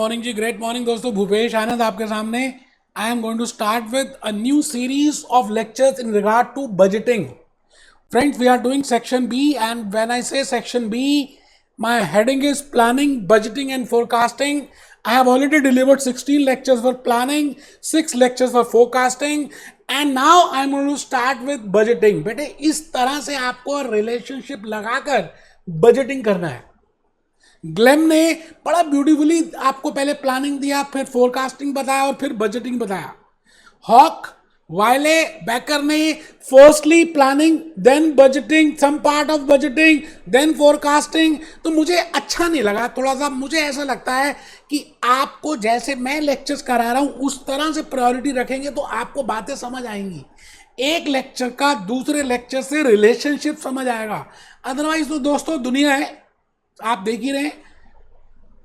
Morning जी, great morning दोस्तों। भूपेश आनंद आपके सामने। I am going to start with a new series of lectures in regard to budgeting. Friends, we are doing section B, and when I say section B, my heading is planning, budgeting, and forecasting. I have already delivered 16 lectures for planning, 6 lectures for forecasting, and now I'm going to start with budgeting. बेटे इस तरह से आपको relationship लगाकर budgeting करना है. Glam ने बड़ा ब्यूटीफुली आपको पहले प्लानिंग दिया, फिर फोरकास्टिंग बताया और फिर बजटिंग बताया. हॉक वाइले बैकर ने firstly planning, then budgeting, some part of budgeting, then forecasting. तो मुझे अच्छा नहीं लगा. थोड़ा सा मुझे ऐसा लगता है कि आपको जैसे मैं लेक्चर्स करा रहा हूं उस तरह से प्रायोरिटी रखेंगे तो आपको बातें समझ आएंगी. एक लेक्चर का दूसरे लेक्चर से रिलेशनशिप समझ आएगा. अदरवाइज तो दोस्तों दुनिया है, आप देख ही रहे हैं.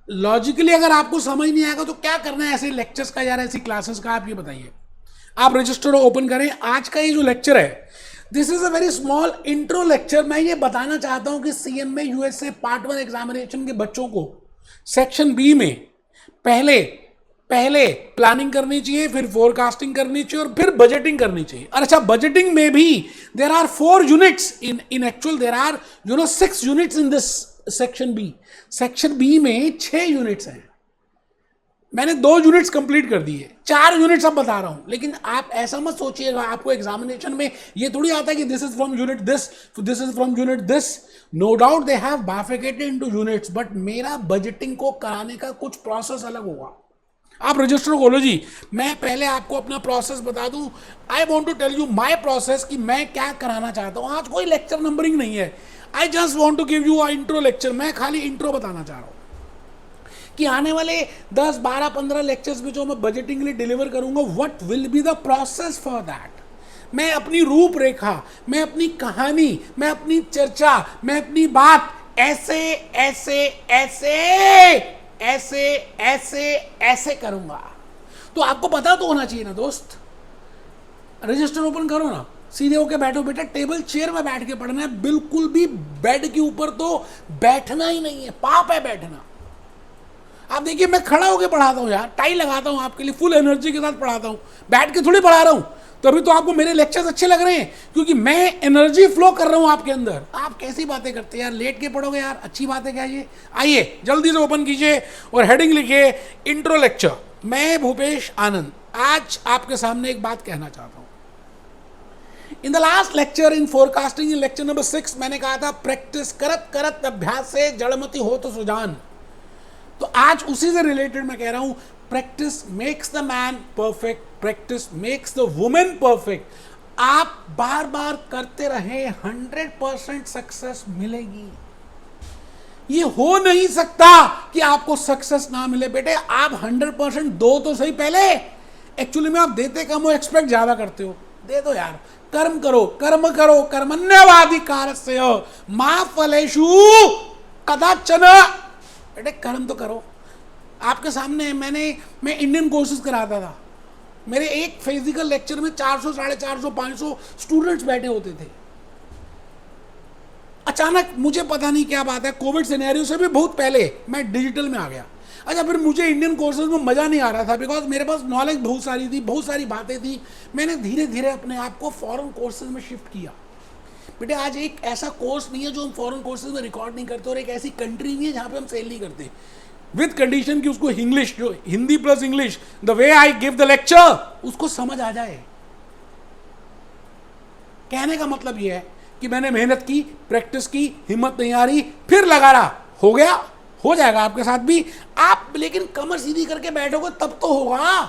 लॉजिकली अगर आपको समझ नहीं आएगा तो क्या करना है ऐसे लेक्चर्स का यार, ऐसी क्लासेस का. आप ये बताइए. आप रजिस्टर ओपन करें. आज का ये जो लेक्चर है, this is a very small intro lecture. मैं ये बताना चाहता हूं कि सीएमए यूएसए पार्ट 1 एग्जामिनेशन के बच्चों को सेक्शन बी में पहले प्लानिंग करनी चाहिए, फिर फोरकास्टिंग करनी चाहिए और फिर बजटिंग करनी चाहिए. और अच्छा, बजटिंग में भी there are 4 units. In actual there are 6 units in this section B. Section B में 6 यूनिट्स हैं. मैंने 2 यूनिट्स कंप्लीट कर दिए, 4 यूनिट्स अब बता रहा हूं. लेकिन आप ऐसा मत सोचिएगा आपको एग्जामिनेशन में ये थोड़ी आता है कि this is from unit this is from unit this. No doubt they have bifurcated into units, but मेरा बजटिंग को कराने का कुछ प्रोसेस अलग होगा. आप रजिस्टर खोलो जी. मैं पहले आपको अपना प्रोसेस बता दूं. I want to tell you my process कि मैं क्या कराना चाहता हूं. आज कोई लेक्चर नंबरिंग नहीं है. I just want to give you a intro lecture. मैं खाली इंट्रो बताना चाह रहा हूं कि आने वाले 10, 12, 15 लेक्चर्स में जो मैं बजटिंग के लिए डिलीवर करूंगा, what will be the process for that. मैं अपनी रूपरेखा, मैं अपनी कहानी, मैं अपनी चर्चा, मैं अपनी बात ऐसे ऐसे ऐसे ऐसे ऐसे ऐसे करूंगा. तो आपको पता तो होना चाहिए ना दोस्त. रजिस्टर ओपन करो ना, सीधे होके बैठो. बेटा टेबल चेयर में बैठ के पढ़ना है, बिल्कुल भी बेड के ऊपर तो बैठना ही नहीं है. पाप है बैठना. आप देखिए मैं खड़ा होकर पढ़ाता हूँ यार, टाई लगाता हूँ आपके लिए, फुल एनर्जी के साथ पढ़ाता हूँ. बैठ के थोड़ी पढ़ा रहा हूँ. तभी तो आपको मेरे लेक्चर्स अच्छे लग रहे हैं, क्योंकि मैं एनर्जी फ्लो कर रहा हूँ आपके अंदर. आप कैसी बातें करते हैं यार, लेट के पढ़ोगे यार, अच्छी बात है क्या ये. आइए जल्दी से ओपन कीजिए और हेडिंग लिखिए इंट्रो लेक्चर. मैं भूपेश आनंद आज आपके सामने एक बात कहना चाहता हूँ. In the last lecture in forecasting, in lecture number 6, मैंने कहा था प्रैक्टिस करत करत अभ्यास से जड़मति हो तो सुजान. तो आज उसी से रिलेटेड मैं कह रहा हूं, practice makes the man perfect, practice makes the women perfect. आप बार बार करते रहे, 100% सक्सेस मिलेगी. ये हो नहीं सकता कि आपको सक्सेस ना मिले. बेटे आप 100% दो तो सही पहले. एक्चुअली में आप देते कम हो, एक्सपेक्ट ज्यादा करते हो. दे दो यार. कर्म करो, कर्मण्यवाधिकारस्य मा फलेषु कदाचन. बेटे कर्म तो करो. आपके सामने मैं इंडियन कोर्सेज कराता था. मेरे एक फिजिकल लेक्चर में 400, 450, 500 स्टूडेंट्स बैठे होते थे. अचानक मुझे पता नहीं क्या बात है, कोविड सिनेरियो से भी बहुत पहले मैं डिजिटल में आ गया. अच्छा, फिर मुझे इंडियन कोर्सेज में मज़ा नहीं आ रहा था, बिकॉज मेरे पास नॉलेज बहुत सारी थी, बहुत सारी बातें थी. मैंने धीरे धीरे अपने आप को फॉरेन कोर्सेज में शिफ्ट किया. बेटे आज एक ऐसा कोर्स नहीं है जो हम फॉरेन कोर्सेज में रिकॉर्ड नहीं करते, और एक ऐसी कंट्री नहीं है जहाँ पे हम सेल नहीं करते, विद कंडीशन कि उसको इंग्लिश, जो Hindi plus English, the way I give the lecture, उसको समझ आ जाए. कहने का मतलब यह है कि मैंने मेहनत की, प्रैक्टिस की, हिम्मत नहीं आ रही, फिर लगा रहा, हो गया. हो जाएगा आपके साथ भी. आप लेकिन कमर सीधी करके बैठोगे तब तो होगा.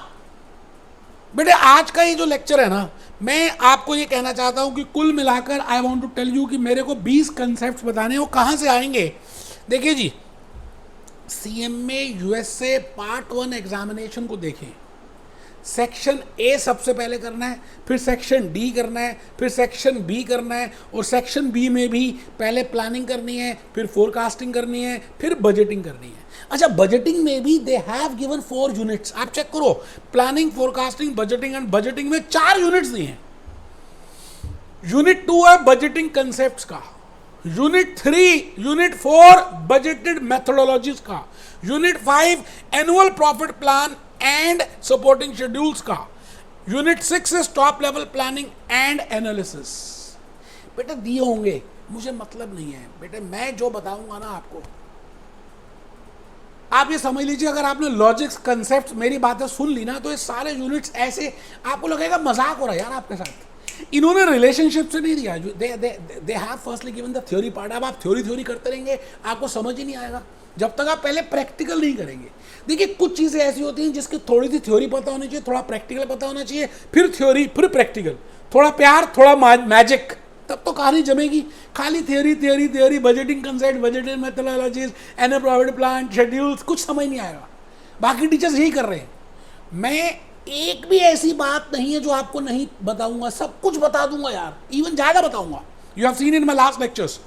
बेटे आज का ये जो लेक्चर है ना, मैं आपको ये कहना चाहता हूं कि कुल मिलाकर I want to tell you कि मेरे को 20 कंसेप्ट बताने हैं. वो कहां से आएंगे? देखिए जी, सीएमए यूएसए पार्ट 1 एग्जामिनेशन को देखें. सेक्शन ए सबसे पहले करना है, फिर सेक्शन डी करना है, फिर सेक्शन बी करना है, और सेक्शन बी में भी पहले प्लानिंग करनी है, फिर फोरकास्टिंग करनी है, फिर बजटिंग करनी है. अच्छा, बजटिंग में भी दे हैव गिवन 4 यूनिट्स. आप चेक करो, planning, forecasting, budgeting and budgeting में 4 यूनिट्स दिए हैं. यूनिट 2 है बजटिंग कंसेप्ट्स का, यूनिट 3, यूनिट 4 बजटेड मेथोडोलॉजीज का, unit 5 annual profit plan and supporting schedules का, unit 6 is top level planning and analysis. बेटे दिए होंगे, मुझे मतलब नहीं है बेटे, मैं जो बताऊंगा ना आपको, आप ये समझ लीजिए, अगर आपने लॉजिक्स कंसेप्ट मेरी बातें सुन ली ना, तो ये सारे यूनिट्स ऐसे आपको लगेगा मजाक हो रहा है यार आपके साथ। इन्होंने रिलेशनशिप से नहीं दिया, they have firstly given the theory part. अब आप थ्योरी करते रहेंगे, आपको समझ ही नहीं आएगा जब तक आप पहले प्रैक्टिकल नहीं करेंगे। देखिए कुछ चीज़ें ऐसी होती हैं जिसकी थोड़ी सी थ्योरी पता होनी चाहिए, थोड़ा प्रैक्टिकल पता होना चाहिए, फिर थ्योरी फिर प्रैक्टिकल, थोड़ा प्यार थोड़ा मैजिक, तब तो कहानी जमेगी। खाली theory, budgeting concept, budgeting methodologies, annual profit plan, schedules, कुछ समझ नहीं आएगा। बाकी टीचर्स यही कर रहे हैं। मैं एक भी ऐसी बात नहीं है जो आपको नहीं बताऊंगा, सब कुछ बता दूंगा यार, इवन ज़्यादा बताऊंगा। You have seen in my last lectures.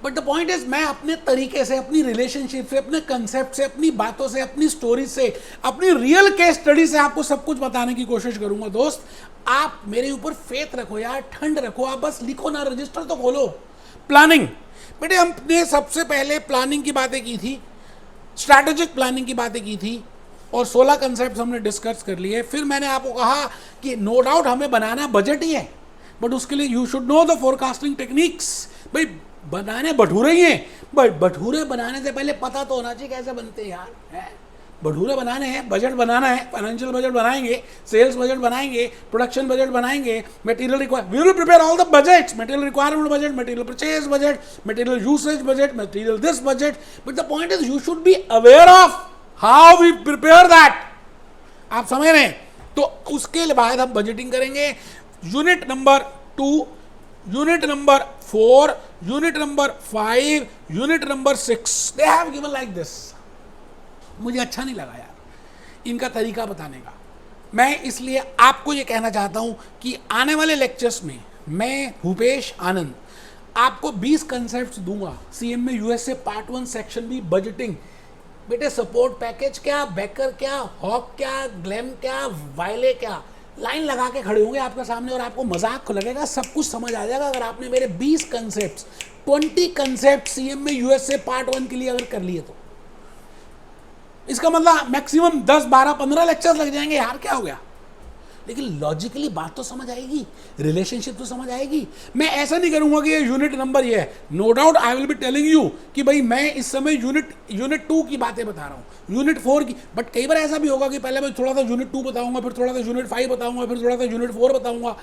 But the point is, मैं अपने तरीके से, अपनी रिलेशनशिप से, अपने कंसेप्ट से, अपनी बातों से, अपनी स्टोरी से, अपनी रियल केस स्टडी से आपको सब कुछ बताने की कोशिश करूंगा। दोस्त आप मेरे ऊपर फेथ रखो यार, ठंड रखो, आप बस लिखो ना, रजिस्टर तो खोलो। प्लानिंग, बेटे हमने सबसे पहले प्लानिंग की बातें की थी, स्ट्रैटेजिक प्लानिंग की बातें की थी, और 16 कंसेप्ट हमने डिस्कस कर लिए। फिर मैंने आपको कहा कि नो डाउट हमें बनाना बजट ही है, बट उसके लिए you should know the forecasting techniques. भाई बनाने भटूरे ही हैं, बट भटूरे बनाने से पहले पता तो होना चाहिए कैसे बनते हैं यार, है? भटूरे बनाने हैं, बजट बनाना है, फाइनेंशियल बजट बनाएंगे, सेल्स बजट बनाएंगे, प्रोडक्शन बजट बनाएंगे, material require, we will prepare all the budgets, material requirement budget, material purchase budget, material usage budget, material this budget. But the point is you should be aware of how we prepare that. आप समझ रहे हैं? तो उसके बाद हम budgeting करेंगे। Unit number 2, unit number 4, unit number 5, unit number 6, they have given like this. मुझे अच्छा नहीं लगा यार इनका तरीका बताने का। मैं इसलिए आपको ये कहना चाहता हूं कि आने वाले लेक्चर्स में मैं भूपेश आनंद आपको 20 कंसेप्ट्स दूंगा। CMA USA part 1 section B budgeting. बेटे सपोर्ट पैकेज क्या, बैकर क्या, हॉक क्या, ग्लैम क्या, वायले क्या, लाइन लगा के खड़े होंगे आपके सामने और आपको मजाक लगेगा, सब कुछ समझ आ जाएगा अगर आपने मेरे 20 concepts, 20 concept CMA USA part 1 के लिए अगर कर लिए तो। इसका मतलब मैक्सिमम 10, 12, 15 लेक्चर्स लग जाएंगे यार, क्या हो गया? लेकिन लॉजिकली बात तो समझ आएगी, रिलेशनशिप तो समझ आएगी। मैं ऐसा नहीं करूंगा कि ये यूनिट नंबर ये है। No doubt I will be telling you कि भाई मैं इस समय यूनिट 2 की बातें बता रहा हूँ, यूनिट 4 की। बट कई बार ऐसा भी होगा कि पहले मैं थोड़ा सा यूनिट 2 बताऊंगा, फिर थोड़ा सा यूनिट 5 बताऊंगा, फिर थोड़ा सा यूनिट 4 बताऊंगा।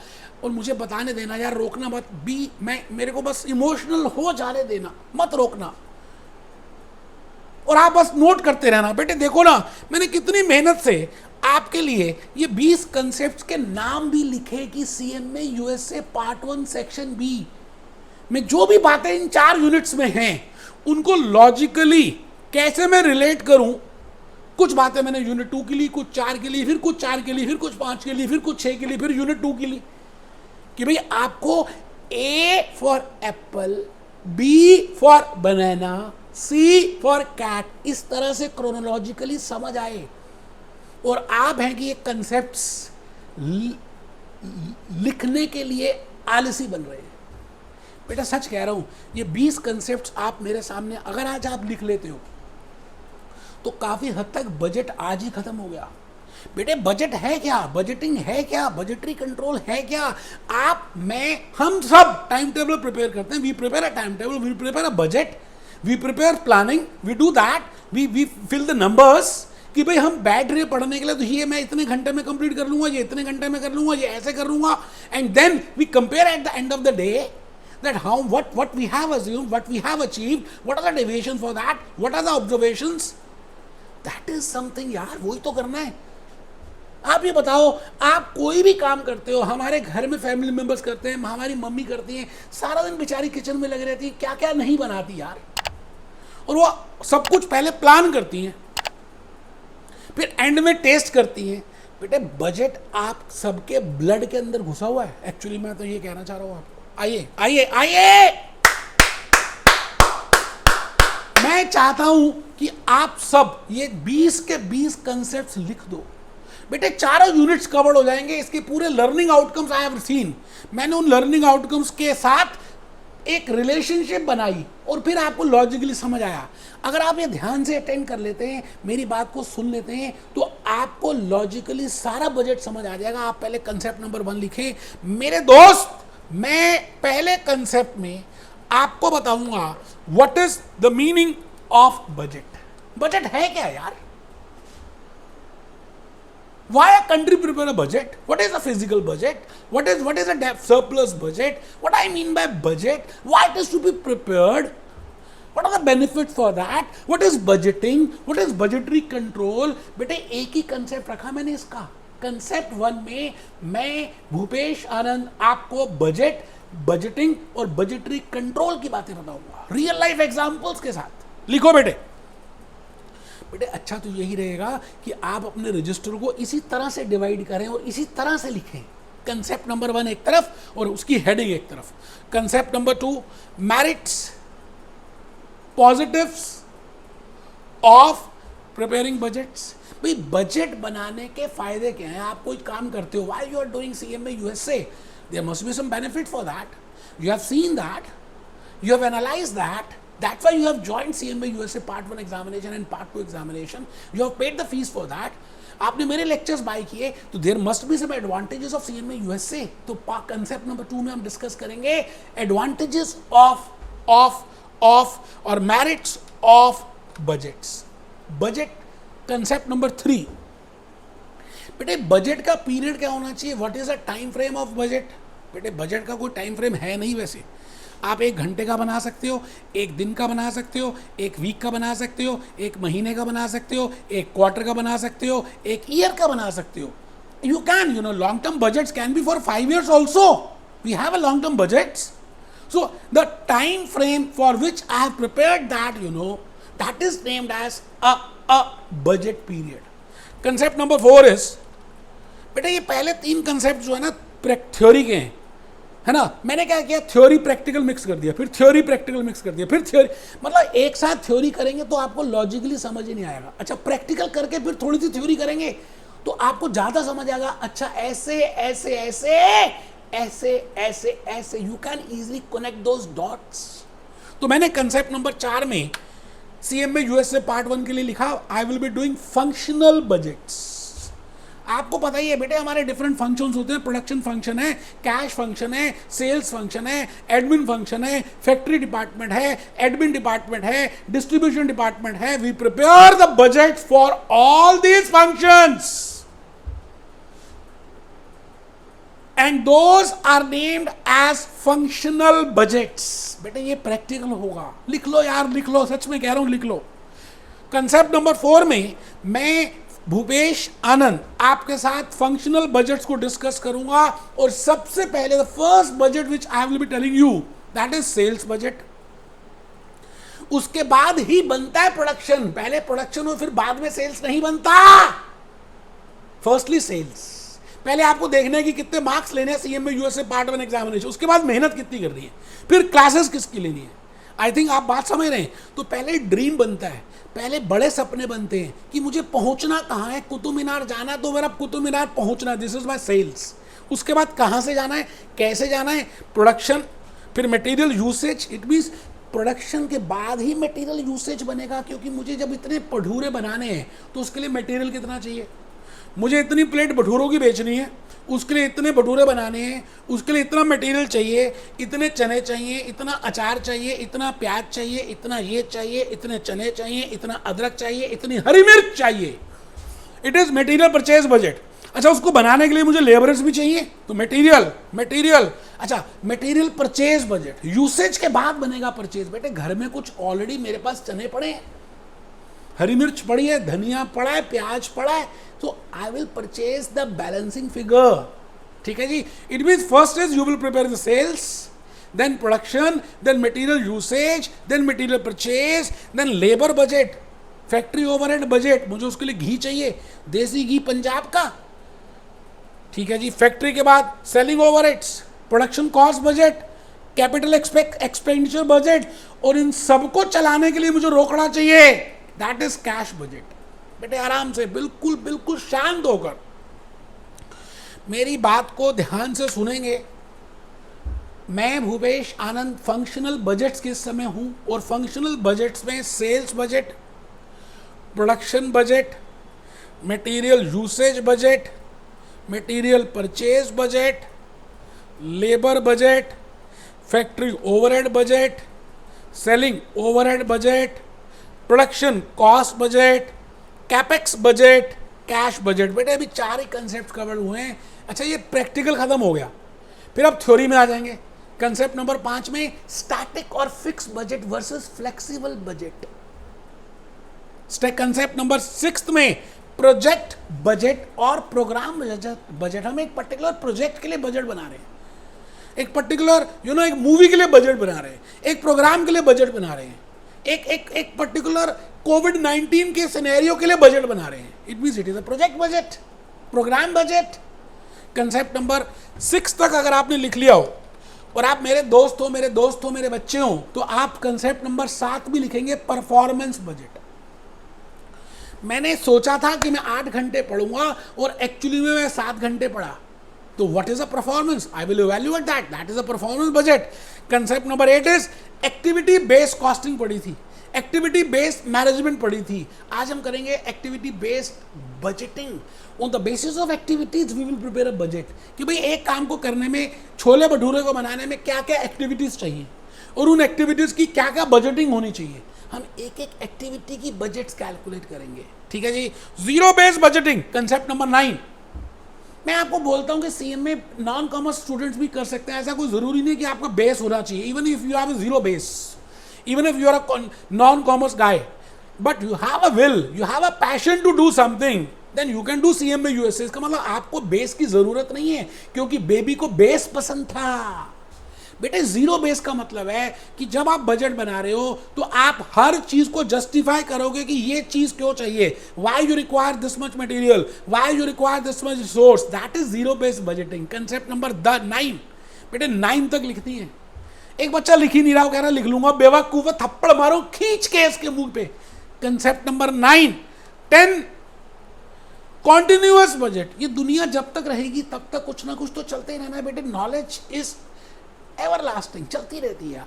और मुझे बताने देना यार, रोकना मत भी, मेरे को बस इमोशनल हो जाने देना, मत रोकना। और आप बस नोट करते रहना। बेटे देखो ना, मैंने कितनी मेहनत से आपके लिए ये 20 कंसेप्ट्स के नाम भी लिखे कि CMA USA part 1 section B में जो भी बातें इन 4 यूनिट्स में हैं उनको लॉजिकली कैसे मैं रिलेट करूं। कुछ बातें मैंने यूनिट 2 के लिए, कुछ 4 के लिए, फिर कुछ 4 के लिए, फिर कुछ 5 के लिए, फिर कुछ 6 के लिए, फिर यूनिट 2 के लिए, कि भाई आपको A for apple, B for banana, C for cat, इस तरह से क्रोनोलॉजिकली समझ आए। और आप हैं कि ये कंसेप्ट्स लिखने के लिए आलसी बन रहे हैं। बेटा सच कह रहा हूं, ये 20 कंसेप्ट्स आप मेरे सामने अगर आज आप लिख लेते हो तो काफी हद तक बजट आज ही खत्म हो गया। बेटे बजट है क्या, बजटिंग है क्या, बजटरी कंट्रोल है क्या? आप, मैं, हम सब टाइम टेबल प्रिपेयर करते हैं। We prepare a time table, we prepare a budget, we prepare planning, we do that, we fill the numbers कि भाई हम बैठ रहे पढ़ने के लिए, तो ये मैं इतने घंटे में कंप्लीट कर लूंगा, ये इतने घंटे में कर लूंगा, ये ऐसे कर लूंगा। And then we compare at the end of the day that how what we have assumed, what we have achieved, what are the deviations for that, what are the observations, that is something यार, वही तो करना है। आप ये बताओ, आप कोई भी काम करते हो, हमारे घर में फैमिली मेंबर्स करते हैं, हमारी मम्मी करती हैं, सारा दिन बेचारी किचन में लगी रहती है, क्या क्या नहीं बनाती यार, और वो सब कुछ पहले प्लान करती हैं, फिर एंड में टेस्ट करती हैं। बेटे बजट आप सबके ब्लड के अंदर घुसा हुआ है। एक्चुअली मैं तो ये कहना चाह रहा हूं आपको, आइए आइए आइए, मैं चाहता हूं कि आप सब ये 20 के 20 कंसेप्ट्स लिख दो। बेटे चारों यूनिट्स कवर हो जाएंगे। इसके पूरे learning outcomes I have seen. मैंने उन लर्निंग आउटकम्स के साथ एक रिलेशनशिप बनाई और फिर आपको लॉजिकली समझ आया। अगर आप ये ध्यान से अटेंड कर लेते हैं, मेरी बात को सुन लेते हैं, तो आपको लॉजिकली सारा बजट समझ आ जाएगा। आप पहले कंसेप्ट नंबर 1 लिखें। मेरे दोस्त, मैं पहले कंसेप्ट में आपको बताऊंगा what is the meaning of budget. Budget है क्या यार? Why a country prepare a budget? What is a physical budget? What is a surplus budget? What I mean by budget? Why it is to be prepared? What are the benefits for that? What is budgeting? What is budgetary control? बेटे एक ही concept रखा मैंने इसका। Concept 1 में मैं भूपेश आनंद आपको budget, budgeting और budgetary control की बातें बताऊंगा रियल लाइफ एग्जांपल्स के साथ। लिखो बेटे। बेटे अच्छा तो यही रहेगा कि आप अपने रजिस्टर को इसी तरह से डिवाइड करें और इसी तरह से लिखें। कंसेप्ट नंबर 1 एक तरफ और उसकी हेडिंग एक तरफ। Concept number 2, merits, positives of preparing budgets. भाई बजट बनाने के फायदे क्या हैं? आप कोई काम करते हो, why you are doing CMA USA, there must be some benefit for that. You have seen that, you have analyzed that. That's why you have joined CMA USA Part 1 examination and Part 2 examination. You have paid the fees for that. आपने मेरे lectures buy किए, तो there must be some advantages of CMA USA। तो concept number 2 में हम discuss करेंगे advantages of और merits of budgets. Budget concept number 3। बेटे बजट का पीरियड क्या होना चाहिए? What is a time frame of budget? बेटे बजट का कोई टाइम फ्रेम है नहीं। वैसे आप 1 घंटे का बना सकते हो, 1 दिन का बना सकते हो, 1 वीक का बना सकते हो, 1 महीने का बना सकते हो, 1 क्वार्टर का बना सकते हो, 1 ईयर का बना सकते हो। You can, you know, long term budgets can be for 5 years also. We have a long term budgets. So the time frame for which I have prepared that, you know, that is named as a budget period. Concept number 4 is, बेटा ये पहले 3 concept जो है ना theory के हैं, है ना। मैंने क्या किया? थ्योरी प्रैक्टिकल मिक्स कर दिया, फिर थ्योरी प्रैक्टिकल मिक्स कर दिया, फिर थ्योरी, मतलब एक साथ थ्योरी करेंगे तो आपको लॉजिकली समझ ही नहीं आएगा। अच्छा प्रैक्टिकल करके फिर थोड़ी सी थ्योरी करेंगे तो आपको ज्यादा समझ आएगा। अच्छा ऐसे ऐसे ऐसे ऐसे ऐसे ऐसे you can easily connect those dots. तो मैंने कंसेप्ट नंबर 4 में CMA USA Part 1 के लिए लिखा, आई will be doing functional budgets. आपको पता ही है बेटे हमारे डिफरेंट फंक्शंस होते हैं। प्रोडक्शन फंक्शन है, कैश फंक्शन है, सेल्स फंक्शन है, एडमिन फंक्शन है, फैक्ट्री डिपार्टमेंट है, एडमिन डिपार्टमेंट है, डिस्ट्रीब्यूशन डिपार्टमेंट है। We prepare the budget for all these functions and those are named as functional budgets. बेटे ये प्रैक्टिकल होगा, लिख लो यार, लिख लो, सच में कह रहा हूं, लिख लो। कंसेप्ट नंबर 4 में मैं भूपेश आनंद आपके साथ फंक्शनल बजट्स को डिस्कस करूंगा और सबसे पहले the first budget which I will be telling you that is sales budget. उसके बाद ही बनता है प्रोडक्शन। पहले प्रोडक्शन हो फिर बाद में सेल्स नहीं बनता। Firstly sales. पहले आपको देखना है कि कितने मार्क्स लेने हैं CMA USA Part 1 एग्जामिनेशन, उसके बाद मेहनत कितनी करनी है, फिर क्लासेस किसकी लेनी है। आई थिंक आप बात समझ रहे हैं। तो पहले ड्रीम बनता है, पहले बड़े सपने बनते हैं कि मुझे पहुंचना कहाँ है। कुतुब मीनार जाना, तो मेरा कुतुब मीनार पहुंचना, दिस इज माय सेल्स। उसके बाद कहाँ से जाना है, कैसे जाना है, प्रोडक्शन, फिर material usage. It means production के बाद ही मटेरियल यूसेज बनेगा, क्योंकि मुझे जब इतने भटूरे बनाने हैं तो उसके लिए मटेरियल कितना चाहिए। मुझे इतनी प्लेट भटूरों की बेचनी है, उसके लिए इतने भटूरे बनाने हैं, उसके लिए इतना मटेरियल चाहिए, इतने चने चाहिए, इतना अचार चाहिए, इतना प्याज चाहिए, इतना ये चाहिए, इतने चने चाहिए, इतना अदरक चाहिए, इतनी हरी मिर्च चाहिए। It is material purchase budget. अच्छा उसको बनाने के लिए मुझे लेबरर्स भी चाहिए, तो मटेरियल। अच्छा मटेरियल परचेज बजट, यूसेज के बाद बनेगा परचेज। बेटे घर में कुछ ऑलरेडी मेरे पास चने पड़े हैं, हरी मिर्च पड़ी है, धनिया पड़ा है, प्याज पड़ा है, तो I will purchase the balancing figure. ठीक है जी। It means first is you will prepare the sales, then production, then material usage, then material purchase, then labour budget, factory overhead budget. मुझे उसके लिए घी चाहिए, देसी घी पंजाब का। ठीक है जी। फैक्ट्री के बाद selling overheads, production cost budget, capital expenditure budget, और इन सबको चलाने के लिए मुझे रोकड़ा चाहिए, दैट इज कैश बजट। बेटे आराम से, बिल्कुल बिल्कुल शांत होकर मेरी बात को ध्यान से सुनेंगे। मैं भूपेश आनंद फंक्शनल बजट्स के समय हूं और फंक्शनल बजट्स में sales budget, production budget, material usage budget, material purchase budget, labour budget, factory overhead budget, selling overhead budget, production cost budget, capex budget, cash budget. बेटे अभी 4 ही कंसेप्ट कवर हुए हैं। अच्छा, ये प्रैक्टिकल खत्म हो गया, फिर अब थ्योरी में आ जाएंगे। कंसेप्ट नंबर 5 में स्टैटिक और fix budget versus flexible budget. Concept number 6 में प्रोजेक्ट बजट और प्रोग्राम बजट। हम एक पर्टिकुलर प्रोजेक्ट के लिए बजट बना रहे हैं, एक पर्टिकुलर एक मूवी के लिए बजट बना रहे हैं, एक प्रोग्राम के लिए बजट बना रहे हैं, एक पर्टिकुलर कोविड-19 के सिनेरियो के लिए बजट बना रहे हैं। It means it is a project budget, programme budget. Concept number 6 तक अगर आपने लिख लिया हो और आप मेरे दोस्त हो, मेरे बच्चे हो, तो आप कंसेप्ट नंबर 7 भी लिखेंगे, परफॉर्मेंस बजट। मैंने सोचा था कि मैं 8 घंटे पढ़ूंगा और एक्चुअली में मैं 7 घंटे पढ़ा, तो what is a performance? I will evaluate that is a performance budget. Concept number 8 is activity based costing पढ़ी थी, एक्टिविटी बेस्ड मैनेजमेंट पढ़ी थी। आज हम करेंगे activity based budgeting. On the basis of activities we will prepare a budget, कि भाई एक काम को करने में, छोले भटूरे को बनाने में क्या क्या एक्टिविटीज चाहिए और उन एक्टिविटीज की क्या क्या बजटिंग होनी चाहिए। हम एक एक एक्टिविटी की बजट्स कैलकुलेट करेंगे, ठीक है जी। Zero based budgeting, concept number 9। मैं आपको बोलता हूं कि सीएम में नॉन कॉमर्स स्टूडेंट्स भी कर सकते हैं, ऐसा कोई जरूरी नहीं कि आपका बेस होना चाहिए। Even if you have a zero base, even if you are a non-commerce guy, but you have a will, you have a passion to do something, then you can do CMA USA। इसका मतलब आपको base की जरूरत नहीं है, क्योंकि baby को base पसंद था। बेटे जीरो बेस का मतलब है कि जब आप बजट बना रहे हो तो आप हर चीज को जस्टिफाई करोगे कि ये चीज क्यों चाहिए, why you require this much material, why you require this much resource. That is zero base budgeting. Concept number 9। बेटे 9 तक लिखती है। एक बच्चा लिख ही नहीं रहा, वो कह रहा लिख लूंगा, बेवकूफ, थप्पड़ मारो खींच के इसके मुंह पे। Concept number 9। 10 continuous budget. ये दुनिया जब तक रहेगी तब तक कुछ ना कुछ तो चलते ही रहना है बेटे। नॉलेज इज एवरलास्टिंग, चलती रहती है।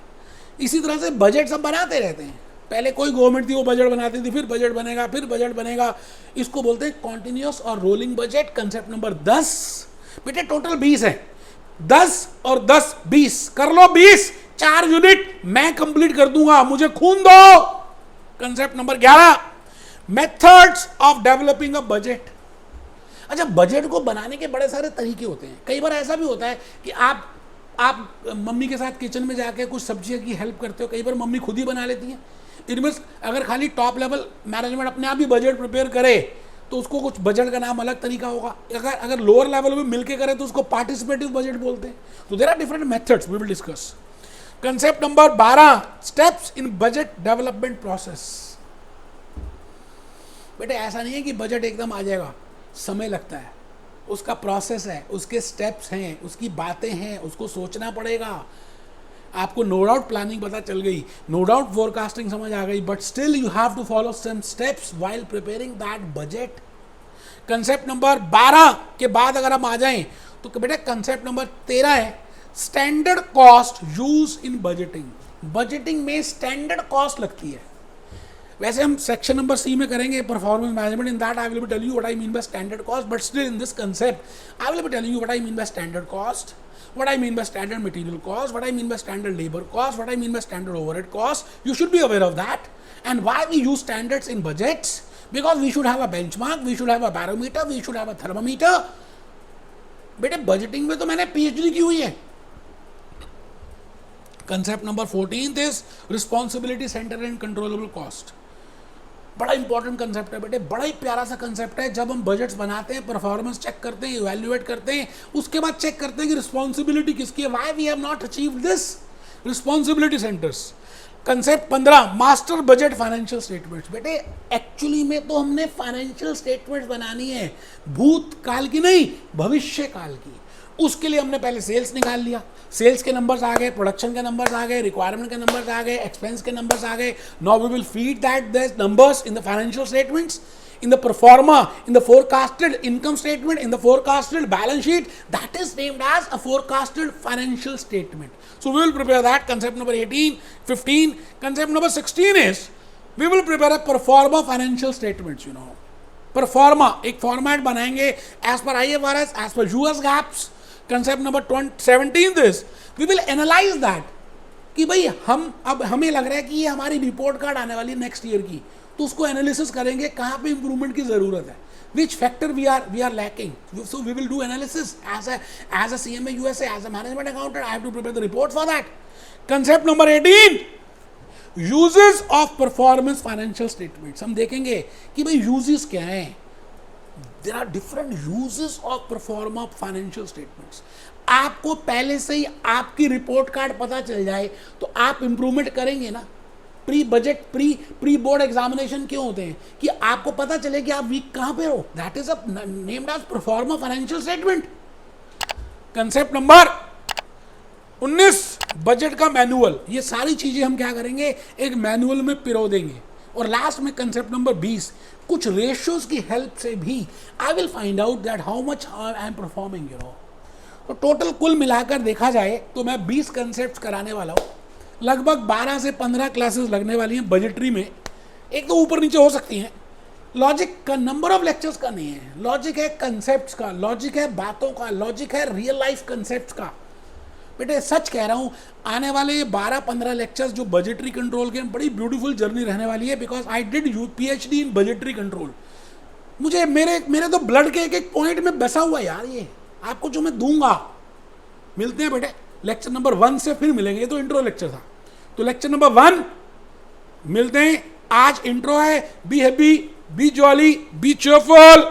इसी तरह से बजट सब बनाते रहते हैं। पहले कोई गवर्नमेंट थी वो बजट बनाती थी, फिर बजट बनेगा, फिर बजट बनेगा। इसको बोलते हैं कॉन्टिन्यूअस और रोलिंग बजट। Concept number 10। बेटे टोटल 20 है, 10 और 10 20 कर लो। 20 4 यूनिट मैं कंप्लीट कर दूंगा, मुझे खून दो। Concept number 11 methods of developing a budget. अच्छा, बजट को बनाने के बड़े सारे तरीके होते हैं। कई बार ऐसा भी होता है कि आप मम्मी के साथ किचन में जाके कुछ सब्जियों की हेल्प करते हो, कई बार मम्मी खुद ही बना लेती हैं। इनमें अगर खाली टॉप लेवल मैनेजमेंट अपने आप ही बजट प्रिपेयर करे तो उसको कुछ बजट का नाम अलग तरीका होगा। अगर लोअर लेवल में मिलके करे तो उसको पार्टिसिपेटिव बजट बोलते हैं। तो there are different methods, we will discuss. Concept number 12 steps in budget development process. बेटे ऐसा नहीं है कि बजट एकदम आ जाएगा, समय लगता है, उसका प्रोसेस है, उसके स्टेप्स हैं, उसकी बातें हैं, उसको सोचना पड़ेगा। आपको नो डाउट प्लानिंग पता चल गई, नो डाउट फोरकास्टिंग समझ आ गई, but still you have to follow some steps while preparing that budget. Concept number 12 के बाद अगर हम आ जाएं तो बेटा कंसेप्ट नंबर 13 है standard cost use in budgeting. Budgeting में स्टैंडर्ड कॉस्ट लगती है। वैसे हम सेक्शन नंबर सी में करेंगे performance management. In that I will be tell you what I mean by standard cost, but still in this concept I will be telling you what I mean by standard cost, what I mean by standard material cost, what I mean by standard labor cost, what I mean by standard overhead cost. You should be aware of that. And why we use standards in budgets? Because we should have a benchmark, we should have a barometer, we should have a thermometer. बेटे budgeting में तो मैंने PhD की हुई है। Concept number 14 is responsibility centre and controllable cost. बड़ा important concept है बेटे, बड़ा ही प्यारा सा कंसेप्ट है। जब हम बजट्स बनाते हैं, परफॉर्मेंस चेक करते हैं, इवैल्यूएट करते हैं, उसके बाद चेक करते हैं कि रिस्पॉन्सिबिलिटी किसकी है, why we have not achieved this responsibility centres. Concept 15 master budget financial statements. बेटे एक्चुअली में तो हमने फाइनेंशियल स्टेटमेंट्स बनानी है, भूतकाल की नहीं, भविष्य काल की। उसके लिए हमने पहले सेल्स निकाल लिया, सेल्स के नंबर्स आ गए, प्रोडक्शन के नंबर्स आ गए, रिक्वायरमेंट के नंबर्स आ गए, एक्सपेंस के नंबर्स आ गए। Now we will feed that this numbers in the financial statements. in the pro forma, in the forecasted income statement, in the forecasted balance sheet, that is named as a forecasted financial statement. So we will prepare that, concept number 18, 15. Concept number 16 is, we will prepare a pro forma financial statements, pro forma एक format बनाएंगे as per IFRS, as per US GAAPs. Concept number 17 is, we will analyze that कि भाई अब हमें लग रहा है कि ये हमारी रिपोर्ट कार्ड आने वाली है नेक्स्ट ईयर की, तो उसको एनालिसिस करेंगे कहाँ पे इंप्रूवमेंट की जरूरत है, which factor we are lacking. So we will do analysis as a CMA USA, as a management accountant. I have to prepare the report for that. Concept number 18, uses of performance financial statements. हम देखेंगे कि भाई uses क्या हैं. There are different uses of proforma financial statements. आपको पहले से ही आपकी रिपोर्ट कार्ड पता चल जाए तो आप इंप्रूवमेंट करेंगे ना. Pre budget pre board examination क्यों होते हैं, कि आपको पता चले कि आप वीक कहां पे हो. That is named as proforma financial statement. Concept number 19, budget का मैनुअल. ये सारी चीजें हम क्या करेंगे, एक मैनुअल में पिरो देंगे. और लास्ट में कंसेप्ट नंबर 20, कुछ रेशियोज की हेल्प से भी I will find out that how much I am performing. तो टोटल कुल मिलाकर देखा जाए तो मैं 20 कंसेप्ट कराने वाला हूँ. लगभग 12 से 15 क्लासेस लगने वाली हैं बजटरी में. एक तो ऊपर नीचे हो सकती हैं. लॉजिक का नंबर ऑफ लेक्चर्स का नहीं है. लॉजिक है कंसेप्ट्स का, लॉजिक है बातों का, लॉजिक है रियल लाइफ कंसेप्ट्स का. बेटे सच कह रहा हूँ, आने वाले ये 12-15 लेक्चर्स जो बजटरी कंट्रोल के, बड़ी ब्यूटीफुल जर्नी रहने वाली है. Because I did PhD in budgetary control. मुझे मेरे तो ब्लड के एक पॉइंट में बसा हुआ यार. ये आपको जो मैं दूंगा, मिलते हैं बेटे लेक्चर नंबर 1 से, फिर मिलेंगे. ये तो इंट्रो लेक्चर था, तो लेक्चर नंबर 1 मिलते हैं. आज इंट्रो है. Be happy, B jolly, B cheerful.